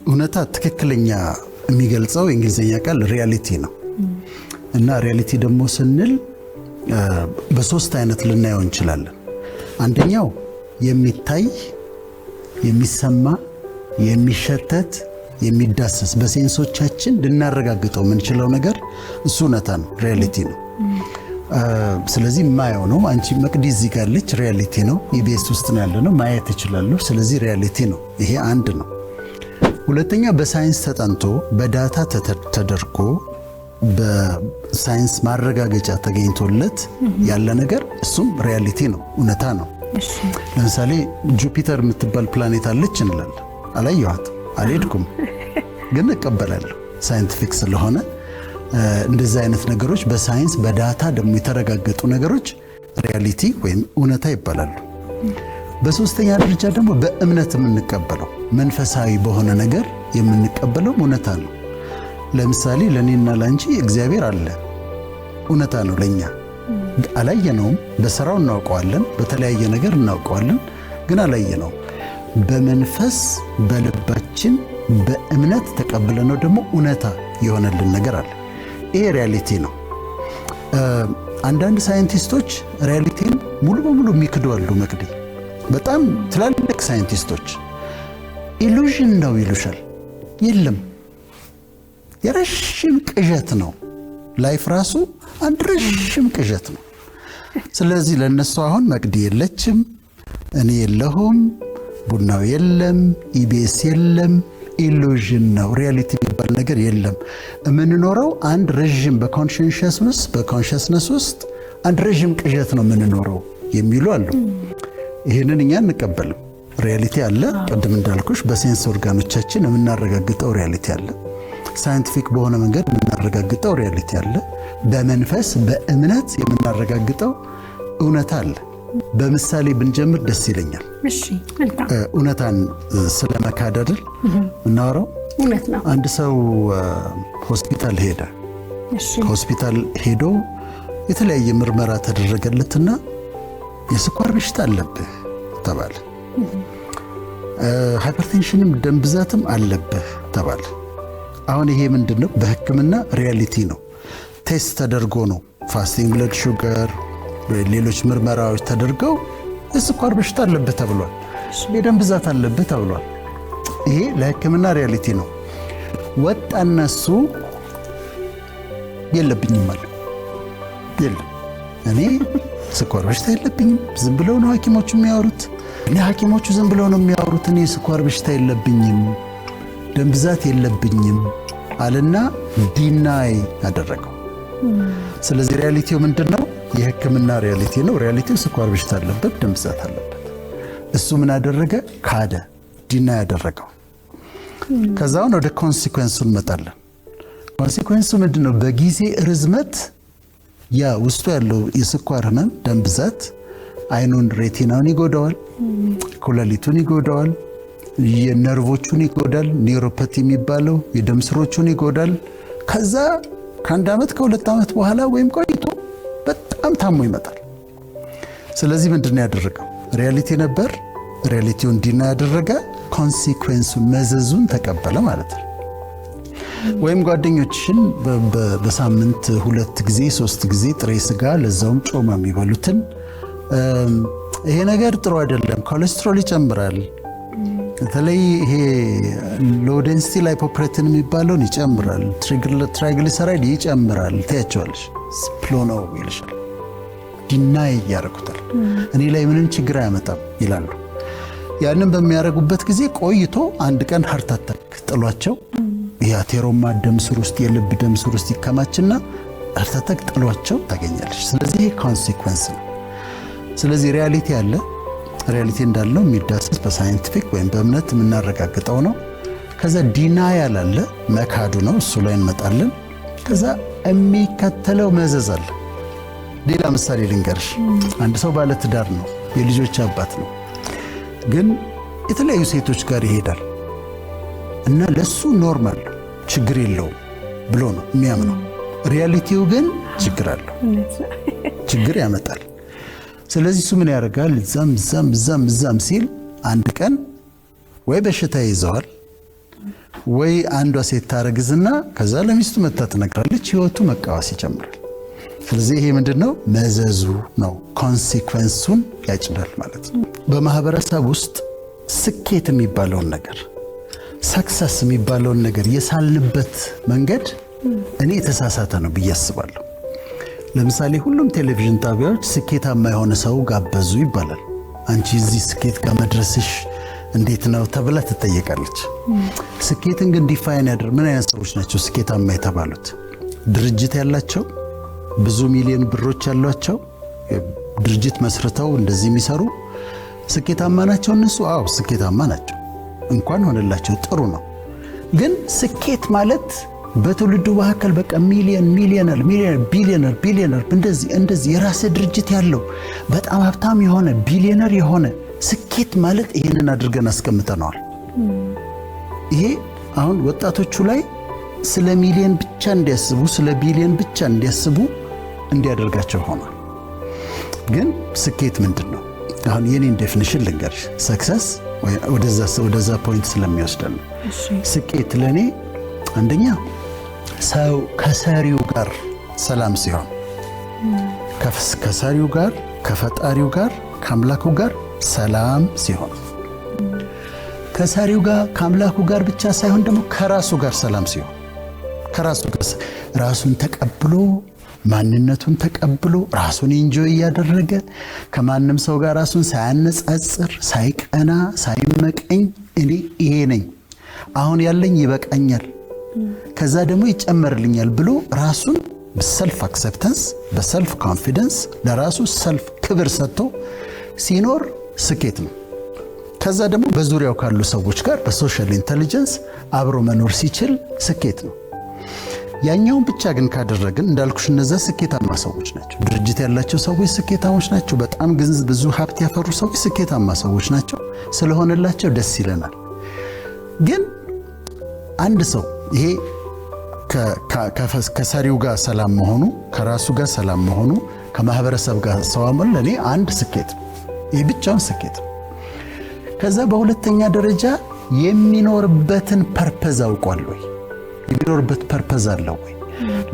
እውነታ ትክክለኛ የሚገልጸው የእንግሊዝኛ ቃል ሪያሊቲ ነው እና ሪያሊቲ ደግሞ ስንል በሶስት አይነት ልናየው እንችላለን። አንደኛው የሚታይ፣ የሚሰማ፣ የሚሸተት፣ የሚዳሰስ በሴንሶቻችን ልናረጋግጠው የምንችለው ነገር እሱ እውነታ ነው፣ ሪያሊቲ ነው። ስለዚህ ማየው ነው። አንቺ መቅዲ እዚህ ጋር አለች፣ ሪያሊቲ ነው። ኢቢኤስ ውስጥ ነው ያለነው፣ ማየት እችላለሁ። ስለዚህ ሪያሊቲ ነው። ይሄ አንድ ነው። ሁለተኛ በሳይንስ ተጠንቶ በዳታ ተደርጎ በሳይንስ ማረጋገጫ ተገኝቶለት ያለ ነገር እሱም ሪያሊቲ ነው፣ እውነታ ነው። ለምሳሌ ጁፒተር የምትባል ፕላኔት አለች እንላለን። አላየኋትም፣ አልሄድኩም፣ ግን እቀበላለሁ ሳይንቲፊክ ስለሆነ። እንደዚህ አይነት ነገሮች በሳይንስ በዳታ ደግሞ የተረጋገጡ ነገሮች ሪያሊቲ ወይም እውነታ ይባላሉ። በሶስተኛ ደረጃ ደግሞ በእምነት የምንቀበለው መንፈሳዊ በሆነ ነገር የምንቀበለው እውነታ ነው። ለምሳሌ ለኔና ላንቺ እግዚአብሔር አለ፣ እውነታ ነው ለኛ። አላየነውም፣ በስራው እናውቀዋለን፣ በተለያየ ነገር እናውቀዋለን፣ ግን አላየነውም። በመንፈስ በልባችን በእምነት ተቀብለነው ደግሞ እውነታ የሆነልን ነገር አለ። ይሄ ሪያሊቲ ነው። አንዳንድ ሳይንቲስቶች ሪያሊቲን ሙሉ በሙሉ የሚክዱ አሉ። መቅዲ በጣም ትላልቅ ሳይንቲስቶች ኢሉዥን ነው ይሉሻል። የለም፣ የረዥም ቅዠት ነው። ላይፍ ራሱ አንድ ረዥም ቅዠት ነው። ስለዚህ ለነሱ አሁን መቅዲ የለችም፣ እኔ የለሁም፣ ቡናው የለም፣ ኢቢኤስ የለም፣ ኢሉዥን ነው። ሪያሊቲ የሚባል ነገር የለም። የምንኖረው አንድ ረዥም በኮንሽስነስ ውስጥ አንድ ረዥም ቅዠት ነው የምንኖረው የሚሉ አሉ። ይህንን እኛ እንቀበልም። ሪያሊቲ አለ። ቅድም እንዳልኩሽ በሴንስ ኦርጋኖቻችን የምናረጋግጠው ሪያሊቲ አለ። ሳይንቲፊክ በሆነ መንገድ የምናረጋግጠው ሪያሊቲ አለ። በመንፈስ በእምነት የምናረጋግጠው እውነታ አለ። በምሳሌ ብንጀምር ደስ ይለኛል። እሺ፣ መልካም። እውነታን ስለመካድ አይደል እናወራው? እውነት ነው። አንድ ሰው ሆስፒታል ሄደ። እሺ፣ ሆስፒታል ሄዶ የተለያየ ምርመራ ተደረገለትና የስኳር በሽታ አለብህ ተባለ። ሃይፐርቴንሽንም ደም ብዛትም አለብህ ተባለ። አሁን ይሄ ምንድነው? በሕክምና ሪያሊቲ ነው። ቴስት ተደርጎ ነው፣ ፋስቲንግ ብለድ ሹገር፣ ሌሎች ምርመራዎች ተደርገው የስኳር በሽታ አለብህ ተብሏል። የደም ብዛት አለብህ ተብሏል። ይሄ ለሕክምና ሪያሊቲ ነው። ወጣና እሱ የለብኝም አለ። የለም፣ እኔ ስኳር በሽታ የለብኝም፣ ዝም ብለው ነው ሐኪሞቹ የሚያወሩት። ሐኪሞቹ ዝም ብለው ነው የሚያወሩት፣ እኔ ስኳር በሽታ የለብኝም፣ ደም ብዛት የለብኝም አለና ዲናይ አደረገው። ስለዚህ ሪያሊቲው ምንድነው? የሕክምና ሪያሊቲ ነው። ሪያሊቲው ስኳር በሽታ አለበት፣ ደም ብዛት አለበት። እሱ ምን አደረገ? ካደ፣ ዲናይ ያደረገው። ከዛውን ወደ ኮንሲኩዌንሱ እንመጣለን። ኮንሲኩዌንሱ ምንድነው? በጊዜ ርዝመት ያ ውስጡ ያለው የስኳር ህመም፣ ደም ብዛት አይኑን ሬቲናውን ይጎዳዋል፣ ኩላሊቱን ይጎዳዋል፣ የነርቮቹን ይጎዳል፣ ኒውሮፓቲ የሚባለው የደም ስሮቹን ይጎዳል። ከዛ ከአንድ ዓመት ከሁለት ዓመት በኋላ ወይም ቆይቶ በጣም ታሞ ይመጣል። ስለዚህ ምንድነው ያደረገው? ሪያሊቲ ነበር፣ ሪያሊቲውን ዲና ያደረገ፣ ኮንሲኩዌንሱን መዘዙን ተቀበለ ማለት ነው። ወይም ጓደኞችሽን በሳምንት 2 ጊዜ 3 ጊዜ ጥሬ ስጋ ለዛውም ጮማ የሚበሉትን ይሄ ነገር ጥሩ አይደለም፣ ኮሌስትሮል ይጨምራል፣ በተለይ ይሄ ሎ ዴንሲቲ ላይፖፕሮቲን የሚባለውን ይጨምራል፣ ትራይግሊሰራይድ ይጨምራል ትያቸዋለሽ። ስፕሎ ነው ይልሻል። ዲናይ ያደርጉታል። እኔ ላይ ምንም ችግር አያመጣም ይላሉ። ያንን በሚያደርጉበት ጊዜ ቆይቶ አንድ ቀን ሃርት አታክ ጥሏቸው የአቴሮማ ደም ስር ውስጥ የልብ ደም ስር ውስጥ ይከማችና ሃርት አታክ ጥሏቸው ታገኛለች። ስለዚህ ይሄ ኮንሲኩዌንስ ነው። ስለዚህ ሪያሊቲ አለ። ሪያሊቲ እንዳለው የሚዳሰስ በሳይንቲፊክ ወይም በእምነት የምናረጋግጠው ነው። ከዛ ዲናያል አለ፣ መካዱ ነው። እሱ ላይ እንመጣለን። ከዛ የሚከተለው መዘዝ አለ። ሌላ ምሳሌ ልንገርሽ። አንድ ሰው ባለ ትዳር ነው፣ የልጆች አባት ነው፣ ግን የተለያዩ ሴቶች ጋር ይሄዳል እና ለሱ ኖርማል ችግር የለውም ብሎ ነው የሚያምነው። ሪያሊቲው ግን ችግር አለው፣ ችግር ያመጣል። ስለዚህ እሱ ምን ያደርጋል? እዛም ሲል አንድ ቀን ወይ በሽታ ይዘዋል ወይ አንዷ ሴት ታረግዝና ከዛ ለሚስቱ መታ ትነግራለች፣ ህይወቱ መቃወስ ይጀምራል። ስለዚህ ይሄ ምንድነው? መዘዙ ነው። ኮንሲኩዌንሱን ያጭዳል ማለት ነው። በማህበረሰብ ውስጥ ስኬት የሚባለውን ነገር ሰክሰስ የሚባለውን ነገር የሳልንበት መንገድ እኔ የተሳሳተ ነው ብዬ አስባለሁ። ለምሳሌ ሁሉም ቴሌቪዥን ጣቢያዎች ስኬታማ የሆነ ሰው ጋበዙ ይባላል። አንቺ እዚህ ስኬት ጋር መድረስሽ እንዴት ነው ተብላ ትጠየቃለች። ስኬትን ግን ዲፋይን ያደርግ ምን አይነት ሰዎች ናቸው ስኬታማ የተባሉት? ድርጅት ያላቸው፣ ብዙ ሚሊዮን ብሮች ያሏቸው፣ ድርጅት መስርተው እንደዚህ የሚሰሩ ስኬታማ ናቸው እነሱ? አዎ ስኬታማ ናቸው። እንኳን ሆነላቸው፣ ጥሩ ነው። ግን ስኬት ማለት በትውልዱ መካከል በቃ ሚሊዮነር ቢሊዮነር እንደዚህ የራስ ድርጅት ያለው በጣም ሀብታም የሆነ ቢሊዮነር የሆነ ስኬት ማለት ይሄንን አድርገን አስቀምጠነዋል። ይሄ አሁን ወጣቶቹ ላይ ስለ ሚሊዮን ብቻ እንዲያስቡ፣ ስለ ቢሊዮን ብቻ እንዲያስቡ እንዲያደርጋቸው ሆኗል። ግን ስኬት ምንድን ነው? አሁን የኔን ዴፊኒሽን ልንገርሽ። ሰክሰስ ወደዛ ፖይንት ስለሚወስደን ነው። ስኬት ለኔ አንደኛ ሰው ከሰሪው ጋር ሰላም ሲሆን፣ ከሰሪው ጋር፣ ከፈጣሪው ጋር፣ ከአምላኩ ጋር ሰላም ሲሆን፣ ከሰሪው ጋር ከአምላኩ ጋር ብቻ ሳይሆን ደግሞ ከራሱ ጋር ሰላም ሲሆን፣ ከራሱ ጋር ራሱን ተቀብሎ ማንነቱን ተቀብሎ ራሱን ኢንጆይ እያደረገ ከማንም ሰው ጋር ራሱን ሳያነጻጽር፣ ሳይቀና፣ ሳይመቀኝ እኔ ይሄ ነኝ አሁን ያለኝ ይበቃኛል ከዛ ደግሞ ይጨመርልኛል ብሎ ራሱን በሰልፍ አክሰፕታንስ በሰልፍ ኮንፊደንስ ለራሱ ሰልፍ ክብር ሰጥቶ ሲኖር ስኬት ነው። ከዛ ደግሞ በዙሪያው ካሉ ሰዎች ጋር በሶሻል ኢንተለጀንስ አብሮ መኖር ሲችል ስኬት ነው። ያኛውን ብቻ ግን ካደረግን እንዳልኩሽ እነዛ ስኬታማ ሰዎች ናቸው። ድርጅት ያላቸው ሰዎች ስኬታሞች ናቸው። በጣም ብዙ ሀብት ያፈሩ ሰዎች ስኬታማ ሰዎች ናቸው። ስለሆነላቸው ደስ ይለናል። ግን አንድ ሰው ይሄ ከሰሪው ጋር ሰላም መሆኑ፣ ከራሱ ጋር ሰላም መሆኑ፣ ከማህበረሰብ ጋር ሰላም ለኔ አንድ ስኬት ነው። ይሄ ብቻውን ስኬት ነው። ከዛ በሁለተኛ ደረጃ የሚኖርበትን ፐርፐዝ አውቋል ወይ? የሚኖርበት ፐርፐዝ አለው ወይ?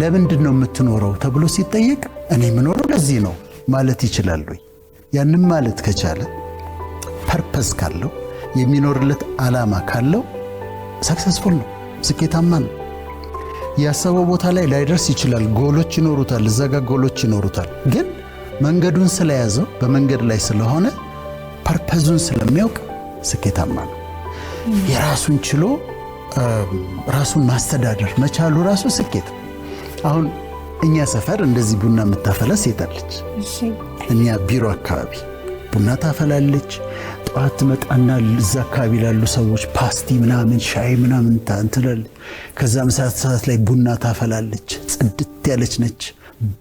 ለምንድን ነው የምትኖረው ተብሎ ሲጠየቅ እኔ የምኖረው ለዚህ ነው ማለት ይችላል ወይ? ያንን ማለት ከቻለ ፐርፐዝ ካለው የሚኖርለት ዓላማ ካለው ሰክሰስፉል ነው፣ ስኬታማ ነው። ያሰበው ቦታ ላይ ላይደርስ ይችላል። ጎሎች ይኖሩታል፣ እዛ ጋር ጎሎች ይኖሩታል። ግን መንገዱን ስለያዘው በመንገድ ላይ ስለሆነ ፐርፐዙን ስለሚያውቅ ስኬታማ ነው። የራሱን ችሎ ራሱን ማስተዳደር መቻሉ ራሱ ስኬት ነው። አሁን እኛ ሰፈር እንደዚህ ቡና የምታፈላ ሴት አለች። እኛ ቢሮ አካባቢ ቡና ታፈላለች። ጠዋት ትመጣና እዛ አካባቢ ላሉ ሰዎች ፓስቲ ምናምን ሻይ ምናምን ታንትላል። ከዛ ምሳ ሰዓት ላይ ቡና ታፈላለች። ጽድት ያለች ነች።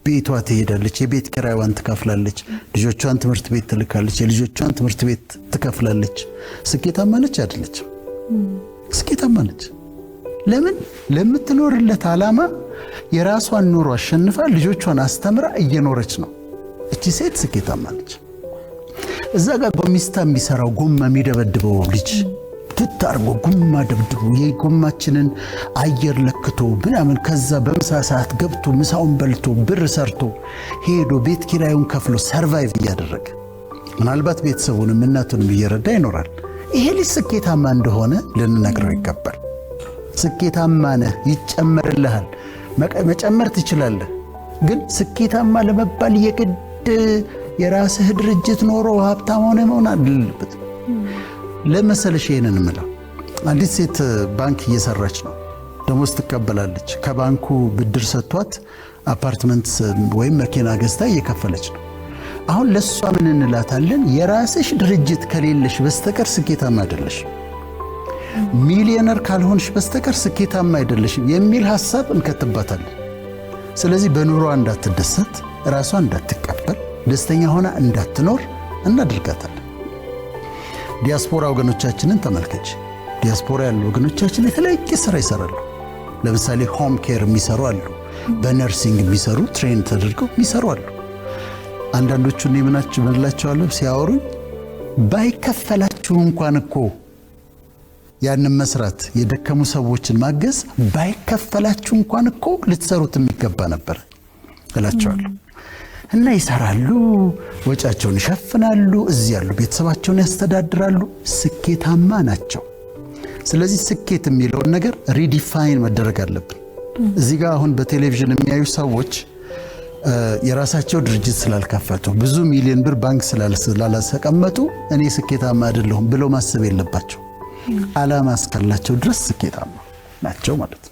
ቤቷ ትሄዳለች። የቤት ኪራይዋን ትከፍላለች። ልጆቿን ትምህርት ቤት ትልካለች። የልጆቿን ትምህርት ቤት ትከፍላለች። ስኬታማ ነች አይደለችም? ስኬታማ ነች። ለምን? ለምትኖርለት ዓላማ የራሷን ኑሮ አሸንፋ ልጆቿን አስተምራ እየኖረች ነው። እቺ ሴት ስኬታማ ነች። እዛ ጋር ጎሚስታ የሚሰራው ጎማ የሚደበድበው ልጅ ትታርጎ ጎማ ደብድቦ የጎማችንን አየር ለክቶ ምናምን ከዛ በምሳ ሰዓት ገብቶ ምሳውን በልቶ ብር ሰርቶ ሄዶ ቤት ኪራዩን ከፍሎ ሰርቫይቭ እያደረገ ምናልባት ቤተሰቡንም እናቱንም እየረዳ ይኖራል። ይሄ ልጅ ስኬታማ እንደሆነ ልንነግረው ይገባል። ስኬታማ ነህ፣ ይጨመርልሃል፣ መጨመር ትችላለህ። ግን ስኬታማ ለመባል የግድ የራስህ ድርጅት ኖሮ ሀብታም ሆነ መሆን አለበት። ለመሰለሽ ይሄንን እምለው አንዲት ሴት ባንክ እየሰራች ነው፣ ደሞዝ ትቀበላለች። ከባንኩ ብድር ሰጥቷት አፓርትመንት ወይም መኪና ገዝታ እየከፈለች ነው። አሁን ለሷ ምን እንላታለን? የራስሽ ድርጅት ከሌለሽ በስተቀር ስኬታማ አይደለሽ፣ ሚሊዮነር ካልሆንሽ በስተቀር ስኬታማ አይደለሽም የሚል ሐሳብ እንከትባታለን። ስለዚህ በኑሮ እንዳትደሰት፣ ራሷ እንዳትቀበል፣ ደስተኛ ሆና እንዳትኖር እናድርጋታለን። ዲያስፖራ ወገኖቻችንን ተመልከች። ዲያስፖራ ያሉ ወገኖቻችን የተለያየ ስራ ይሰራሉ። ለምሳሌ ሆም ኬር የሚሰሩ አሉ፣ በነርሲንግ የሚሰሩ ትሬን ተደርገው የሚሰሩ አሉ። አንዳንዶቹ እኔ ምንላቸዋለሁ ሲያወሩኝ ባይከፈላችሁ እንኳን እኮ ያንን መስራት የደከሙ ሰዎችን ማገዝ ባይከፈላችሁ እንኳን እኮ ልትሰሩት የሚገባ ነበር እላቸዋለሁ። እና ይሰራሉ፣ ወጫቸውን ይሸፍናሉ፣ እዚህ ያሉ ቤተሰባቸውን ያስተዳድራሉ፣ ስኬታማ ናቸው። ስለዚህ ስኬት የሚለውን ነገር ሪዲፋይን መደረግ አለብን። እዚህ ጋር አሁን በቴሌቪዥን የሚያዩ ሰዎች የራሳቸው ድርጅት ስላልከፈቱ ብዙ ሚሊዮን ብር ባንክ ስላላስቀመጡ እኔ ስኬታማ አይደለሁም ብለው ማሰብ የለባቸው። ዓላማ እስካላቸው ድረስ ስኬታማ ናቸው ማለት ነው።